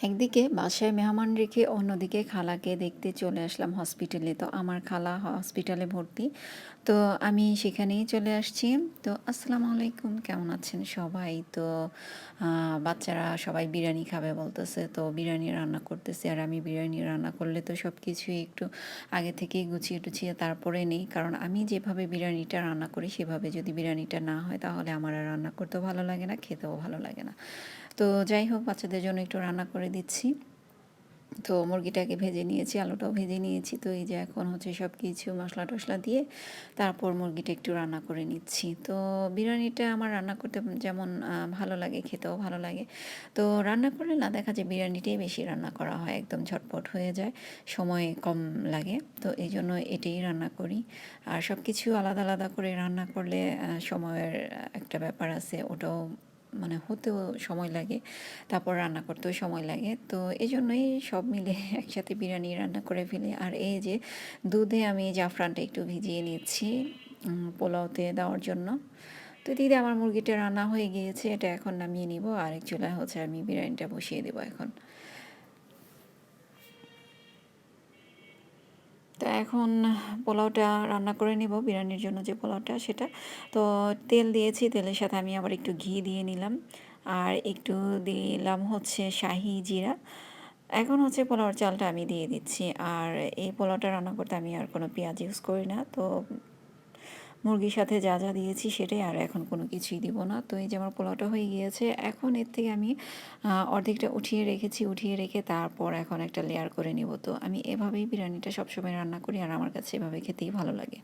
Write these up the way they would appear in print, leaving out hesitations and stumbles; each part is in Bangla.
একদিকে বাসায় মেহমান রেখে অন্যদিকে খালাকে দেখতে চলে আসলাম হসপিটালে। তো আমার খালা হসপিটালে ভর্তি। তো আমি সেখানেই চলে আসছি। তো আসসালামু আলাইকুম, কেমন আছেন সবাই? তো বাচ্চারা সবাই বিরিয়ানি খাবে বলতেছে। তো বিরিয়ানি রান্না করতেছি। আর আমি বিরিয়ানি রান্না করলে তো সব কিছুই একটু আগে থেকেই গুছিয়ে টুছিয়ে তারপরে নেই। কারণ আমি যেভাবে বিরিয়ানিটা রান্না করি সেভাবে যদি বিরিয়ানিটা না হয় তাহলে আমার আর রান্না করতেও ভালো লাগে না, খেতেও ভালো লাগে না। তো যাই হোক, বাচ্চাদের জন্য একটু রান্না করে দিচ্ছি। তো মুরগিটাকে ভেজে নিয়েছি, আলুটাও ভেজে নিয়েছি। তো এই যে এখন হচ্ছে সব কিছু মশলা টশলা দিয়ে তারপর মুরগিটা একটু রান্না করে নিচ্ছি। তো বিরিয়ানিটা আমার রান্না করতে যেমন ভালো লাগে, খেতেও ভালো লাগে। তো রান্না করলে না দেখা যায় বিরিয়ানিটাই বেশি রান্না করা হয়, একদম ঝটপট হয়ে যায়, সময় কম লাগে। তো এই জন্য এটাই রান্না করি। আর সব কিছু আলাদা আলাদা করে রান্না করলে সময়ের একটা ব্যাপার আছে, ওটাও মানে হতেও সময় লাগে, তারপর রান্না করতেও সময় লাগে। তো এজন্যই সব মিলে একসাথে বিরিয়ানি রান্না করে ফেলি। আর এই যে দুধে আমি জাফরানটা একটু ভিজিয়ে নিচ্ছি পোলাওতে দেওয়ার জন্য। তো দিদি, আমার মুরগিটা রান্না হয়ে গিয়েছে, এটা এখন নামিয়ে নিব। আরেক চুলায় হচ্ছে আমি বিরিয়ানিটা বসিয়ে দেবো এখন। তো এখন পোলাওটা রান্না করে নেব, বিরিয়ানির জন্য যে পোলাওটা সেটা। তো তেল দিয়েছি, তেলের সাথে আমি আবার একটু ঘি দিয়ে নিলাম, আর একটু দিলাম হচ্ছে শাহি জিরা। এখন হচ্ছে পোলাওর চালটা আমি দিয়ে দিচ্ছি। আর এই পোলাওটা রান্না করতে আমি আর কোনো পেঁয়াজ ইউজ করি না। তো মুরগির সাথে যা যা দিয়েছি সেটাই, আর এখন কোনো কিছুই দিব না। তো এই যে আমার পোলাওটা হয়ে গিয়েছে, এখন এর থেকে আমি অর্ধেকটা উঠিয়ে রেখেছি, উঠিয়ে রেখে তারপর এখন একটা লেয়ার করে নিব। তো আমি এভাবেই বিরিয়ানিটা সবসময় রান্না করি, আর আমার কাছে এভাবে খেতেই ভালো লাগে।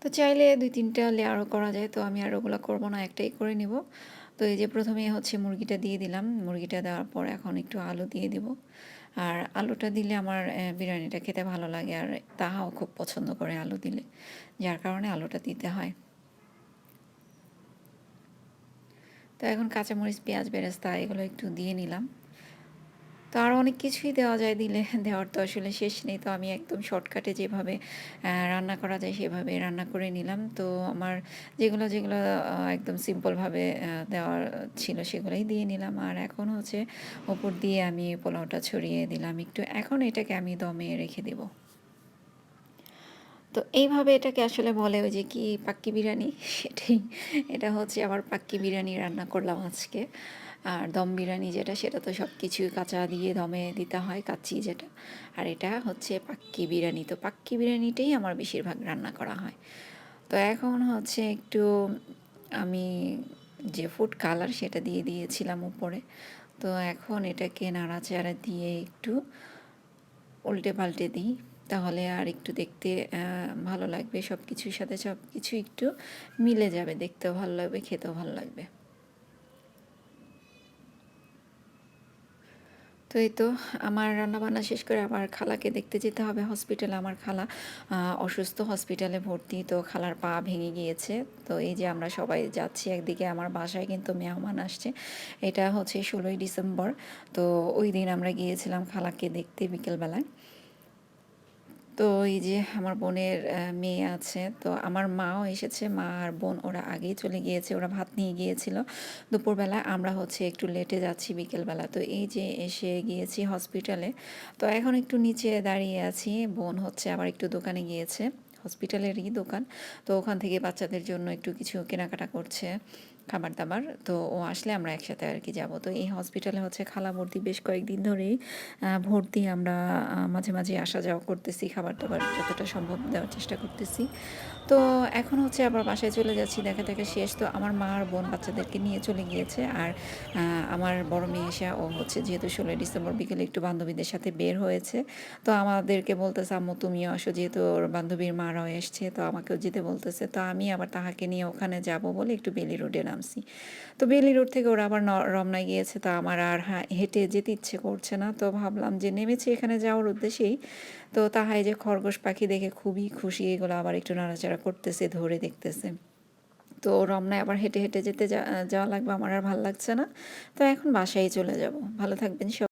তো চাইলে ২-৩টা লেয়ারও করা যায়, তো আমি আর ওগুলো করব না, একটাই করে নিব। তো এই যে প্রথমে হচ্ছে মুরগিটা দিয়ে দিলাম, মুরগিটা দেওয়ার পর এখন একটু আলু দিয়ে দিব। আর আলুটা দিলে আমার বিরিয়ানিটা খেতে ভালো লাগে, আর তাহাও খুব পছন্দ করে আলু দিলে, যার কারণে আলুটা দিতে হয়। তো এখন কাঁচামরিচ, পেঁয়াজ, বেরেস্তা এগুলো একটু দিয়ে নিলাম। তো আরও অনেক কিছুই দেওয়া যায় দিলে, দেওয়ার তো আসলে শেষ নেই। তো আমি একদম শর্টকাটে যেভাবে রান্না করা যায় সেভাবে রান্না করে নিলাম। তো আমার যেগুলো একদম সিম্পলভাবে দেওয়ার ছিল সেগুলোই দিয়ে নিলাম। আর এখন হচ্ছে ওপর দিয়ে আমি পোলাওটা ছড়িয়ে দিলাম একটু। এখন এটাকে আমি দমে রেখে দেব। তো এইভাবে এটাকে আসলে বলে ওই যে কি পাক্কি বিরিয়ানি, সেটাই। এটা হচ্ছে আবার পাক্কি বিরিয়ানি রান্না করলাম আজকে। আর দম বিরিয়ানি যেটা, সেটা তো সব কিছুই কাঁচা দিয়ে দমে দিতে হয়, কাচ্চি যেটা। আর এটা হচ্ছে পাক্কি বিরিয়ানি। তো পাক্কি বিরিয়ানিটাই আমার বেশিরভাগ রান্না করা হয়। তো এখন হচ্ছে একটু আমি যে ফুড কালার সেটা দিয়ে দিয়েছিলাম উপরে। তো এখন এটাকে নাড়াচাড়া দিয়ে একটু উল্টে পাল্টে দিই, তাহলে আর একটু দেখতে ভালো লাগবে। সব কিছুর সাথে সব কিছু একটু মিলে যাবে, দেখতেও ভালো লাগবে, খেতেও ভালো লাগবে। তো এই তো আমার রান্নাবান্না শেষ করে আবার খালাকে দেখতে যেতে হবে হসপিটালে। আমার খালা অসুস্থ, হসপিটালে ভর্তি। তো খালার পা ভেঙে গিয়েছে। তো এই যে আমরা সবাই যাচ্ছি একদিকে, আমার বাসায় কিন্তু মেহমান আসছে। এটা হচ্ছে 16ই ডিসেম্বর। তো ওই দিন আমরা গিয়েছিলাম খালাকে দেখতে বিকেলবেলায়। তো এই যে আমার বোনের মেয়ে আছে, তো আমার মাও এসেছে, মা আর বোন ওরা আগেই চলে গিয়েছে, ওরা ভাত নিয়ে গিয়েছিল দুপুরবেলা। আমরা হচ্ছে একটু লেটে যাচ্ছি বিকেলবেলা। তো এই যে এসে গিয়েছি হসপিটালে। তো এখন একটু নিচে দাঁড়িয়ে আছি, বোন হচ্ছে আবার একটু দোকানে গিয়েছে, হসপিটালেরই দোকান। তো ওখান থেকে বাচ্চাদের জন্য একটু কিছু কেনাকাটা করছে, খাবার দাবার। তো ও আসলে আমরা একসাথে আর কি যাব। তো এই হসপিটালে হচ্ছে খালা ভর্তি, বেশ কয়েকদিন ধরেই ভর্তি। আমরা মাঝে মাঝে আসা যাওয়া করতেছি, খাবার দাবার যতটা সম্ভব দেওয়ার চেষ্টা করতেছি। তো এখন হচ্ছে আবার বাসায় চলে যাচ্ছি, দেখা দেখা শেষ। তো আমার মা আর বোন বাচ্চাদেরকে নিয়ে চলে গিয়েছে। আর আমার বড় মেয়ে এসে, ও হচ্ছে যেহেতু 16ই ডিসেম্বর বিকেলে একটু বান্ধবীদের সাথে বের হয়েছে, তো আমাদেরকে বলতেছে আম্মু তুমিও আসো, যেহেতু ওর বান্ধবীর মারাও এসছে, তো আমাকেও যেতে বলতেছে। তো আমি আবার তাহাকে নিয়ে ওখানে যাব বলে একটু বেলি রোডে নামছি। তো বেলি রোড থেকে ওরা আবার রমনায় গিয়েছে। তো আমার আর হেঁটে যেতে ইচ্ছে করছে না। তো ভাবলাম যে নেমেছি এখানে যাওয়ার উদ্দেশ্যেই। তো তাহাই যে খরগোশ পাখি দেখে খুবই খুশি, এগুলো আবার একটু নাড়াচাড়া করতেছে, ধরে দেখতেছে। তো রমনায় আবার হেঁটে হেঁটে যেতে যাওয়া লাগবে, আমার আর ভাল লাগছে না। তো এখন বাসায় চলে যাব। ভালো থাকবেন সবাই।